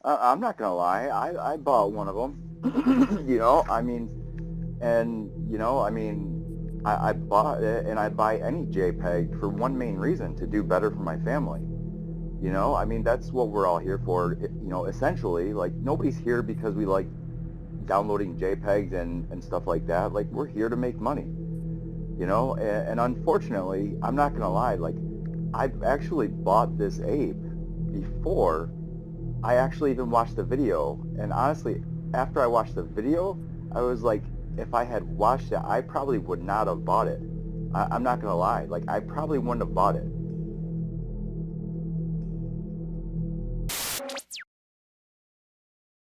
I'm not gonna lie, I bought one of them. I bought it, and I buy any JPEG for one main reason: to do better for my family. That's what we're all here for. Essentially, like nobody's here because we like downloading JPEGs and stuff like that. Like we're here to make money. And unfortunately, I'm not gonna lie, like I've actually bought this ape before I actually even watched the video. And honestly, after I watched the video, I was like, if I had watched it, I probably would not have bought it. I'm not gonna lie, like I probably wouldn't have bought it.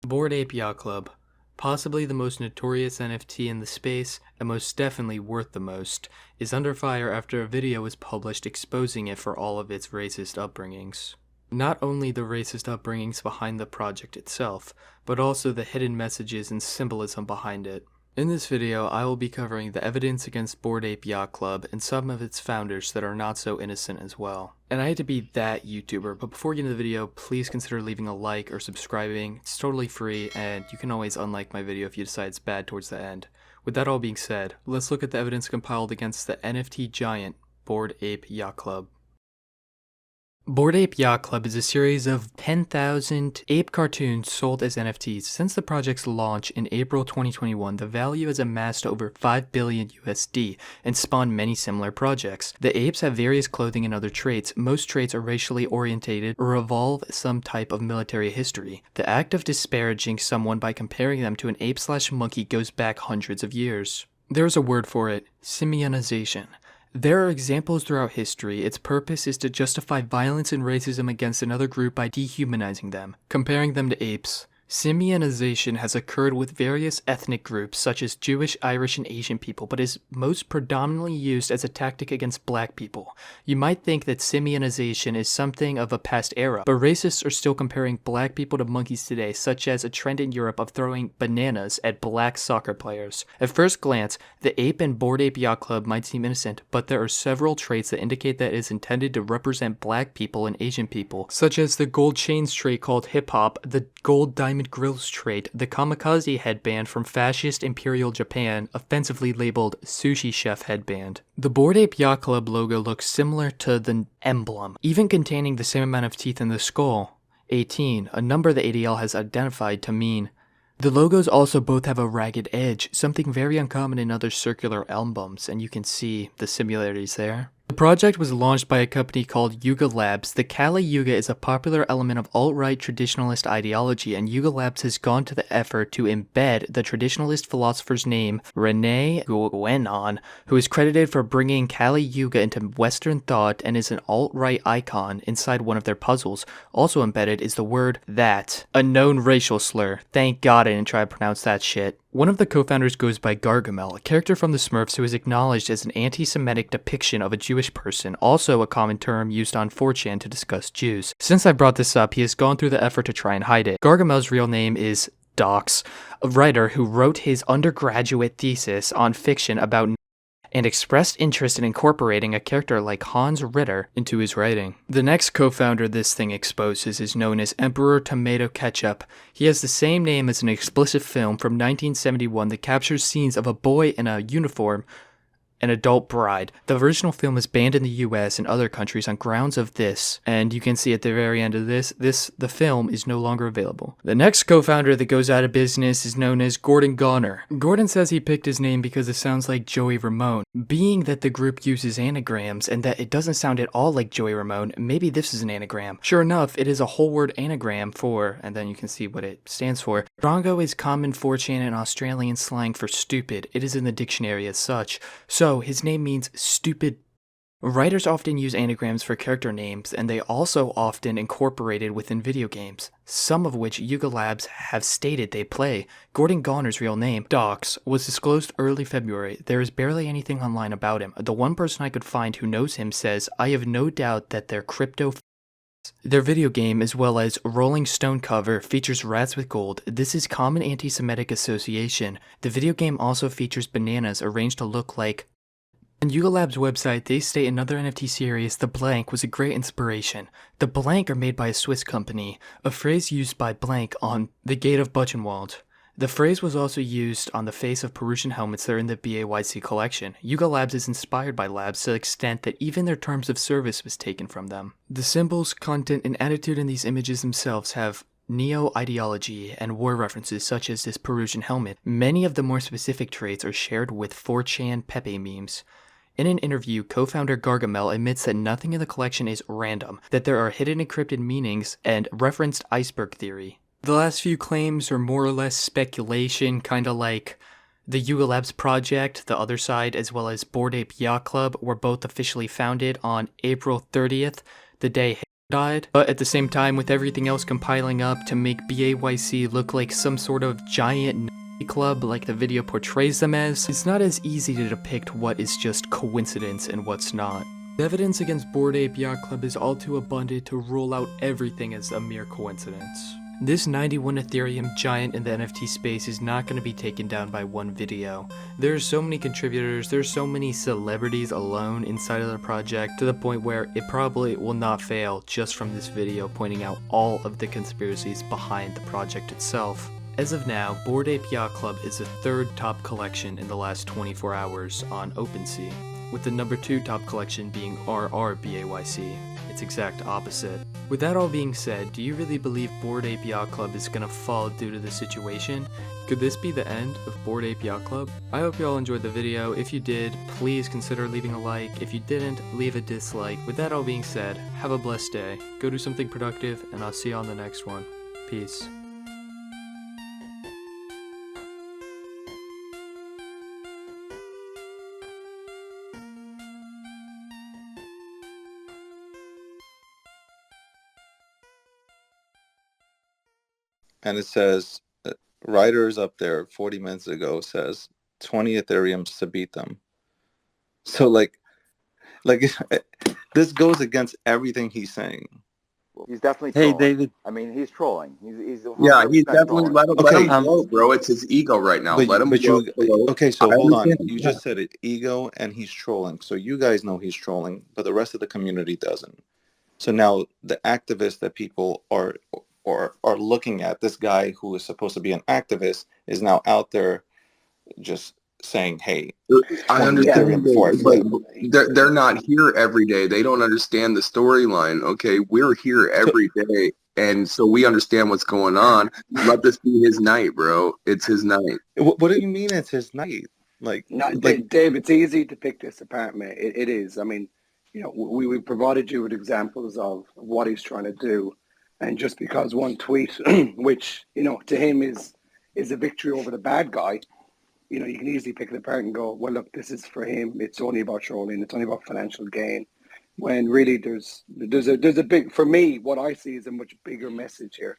Bored Ape Yacht Club, possibly the most notorious NFT in the space, and most definitely worth the most, is under fire after a video was published exposing it for all of its racist upbringings. Not only the racist upbringings behind the project itself, but also the hidden messages and symbolism behind it. In this video, I will be covering the evidence against Bored Ape Yacht Club and some of its founders that are not so innocent as well. And I hate to be that YouTuber, but before we get into the video, please consider leaving a like or subscribing. It's totally free, and you can always unlike my video if you decide it's bad towards the end. With that all being said, let's look at the evidence compiled against the NFT giant, Bored Ape Yacht Club. Bored Ape Yacht Club is a series of 10,000 ape cartoons sold as NFTs. Since the project's launch in April 2021, the value has amassed over 5 billion USD and spawned many similar projects. The apes have various clothing and other traits. Most traits are racially orientated or involve some type of military history. The act of disparaging someone by comparing them to an ape/monkey goes back hundreds of years. There's a word for it: simionization. There are examples throughout history. Its purpose is to justify violence and racism against another group by dehumanizing them, comparing them to apes. Simionization has occurred with various ethnic groups such as Jewish, Irish, and Asian people, but is most predominantly used as a tactic against black people. You might think that simionization is something of a past era, but racists are still comparing black people to monkeys today, such as a trend in Europe of throwing bananas at black soccer players. At first glance, the ape and Bored Ape Yacht Club might seem innocent, but there are several traits that indicate that it is intended to represent black people and Asian people, such as the gold chains trait called hip-hop, the gold diamond grills trait, the kamikaze headband from fascist Imperial Japan, offensively labeled sushi chef headband. The Bored Ape Yacht Club logo looks similar to the emblem, even containing the same amount of teeth in the skull, 18, a number the ADL has identified to mean. The logos also both have a ragged edge, something very uncommon in other circular emblems, and you can see the similarities there. The project was launched by a company called Yuga Labs. The Kali Yuga is a popular element of alt-right traditionalist ideology, and Yuga Labs has gone to the effort to embed the traditionalist philosopher's name, Rene Guénon, who is credited for bringing Kali Yuga into Western thought and is an alt-right icon inside one of their puzzles. Also embedded is the word that, a known racial slur. Thank God I didn't try to pronounce that shit. One of the co-founders goes by Gargamel, a character from the Smurfs who is acknowledged as an anti-Semitic depiction of a Jewish person, also a common term used on 4chan to discuss Jews. Since I brought this up, he has gone through the effort to try and hide it. Gargamel's real name is Dox, a writer who wrote his undergraduate thesis on fiction about and expressed interest in incorporating a character like Hans Ritter into his writing. The next co-founder this thing exposes is known as Emperor Tomato Ketchup. He has the same name as an explicit film from 1971 that captures scenes of a boy in a uniform, an adult bride. The original film is banned in the US and other countries on grounds of this, and you can see at the very end of the film is no longer available. The next co-founder that goes out of business is known as Gordon Goner. Gordon says he picked his name because it sounds like Joey Ramone. Being that the group uses anagrams and that it doesn't sound at all like Joey Ramone, maybe this is an anagram. Sure enough, it is a whole word anagram for, and then you can see what it stands for. Drongo is common 4chan and Australian slang for stupid. It is in the dictionary as such. So his name means stupid. Writers often use anagrams for character names, and they also often incorporate it within video games, some of which Yuga Labs have stated they play. Gordon Goner's real name, Dox, was disclosed early February. There is barely anything online about him. The one person I could find who knows him says, "I have no doubt that they're crypto." Their video game, as well as Rolling Stone cover, features rats with gold. This is common anti-Semitic association. The video game also features bananas arranged to look like On Yuga Labs' website, they state another NFT series, The Blank, was a great inspiration. The Blank are made by a Swiss company, a phrase used by Blank on the Gate of Buchenwald. The phrase was also used on the face of Perusian helmets that are in the BAYC collection. Yuga Labs is inspired by Labs to the extent that even their terms of service was taken from them. The symbols, content, and attitude in these images themselves have neo-ideology and war references such as this Perusian helmet. Many of the more specific traits are shared with 4chan Pepe memes. In an interview, co-founder Gargamel admits that nothing in the collection is random, that there are hidden encrypted meanings and referenced iceberg theory. The last few claims are more or less speculation, kinda like the Yuga Labs project, the other side, as well as Bored Ape Yacht Club were both officially founded on April 30th, the day died. But at the same time, with everything else compiling up to make BAYC look like some sort of giant club like the video portrays them as, it's not as easy to depict what is just coincidence and what's not. The evidence against Bored Ape Yacht Club is all too abundant to rule out everything as a mere coincidence. This 91 Ethereum giant in the NFT space is not going to be taken down by one video. There are so many contributors, there's so many celebrities alone inside of the project to the point where it probably will not fail just from this video pointing out all of the conspiracies behind the project itself. As of now, Bored Ape Yacht Club is the third top collection in the last 24 hours on OpenSea, with the number 2 top collection being RRBAYC, its exact opposite. With that all being said, do you really believe Bored Ape Yacht Club is gonna fall due to the situation? Could this be the end of Bored Ape Yacht Club? I hope you all enjoyed the video. If you did, please consider leaving a like. If you didn't, leave a dislike. With that all being said, have a blessed day. Go do something productive, and I'll see you on the next one. Peace. And it says, writers up there 40 minutes ago says 20 Ethereums to beat them. So like this goes against everything he's saying. He's definitely Hey, trolling. David. I mean, he's trolling. He's Yeah, he's 100% definitely trolling. let him Okay, go, bro. It's his ego right now. Let him go. Okay, so I hold on. understand. You just said it, ego, and he's trolling. So you guys know he's trolling, but the rest of the community doesn't. So now the activists that people are looking at, this guy who is supposed to be an activist is now out there just saying, hey, I 20 understand, Ethereum before I flip. but they're not here every day. They don't understand the storyline. Okay, we're here every day, and so we understand what's going on. Let this be his night, bro. It's his night. What do you mean it's his night? Like, Dave, it's easy to pick this apart, mate. It is. I mean, you know, we provided you with examples of what he's trying to do, and just because one tweet, which you know to him is a victory over the bad guy, you know, you can easily pick it apart and go, well, look, this is for him. It's only about trolling. It's only about financial gain. When really there's a big, for me, what I see is a much bigger message here.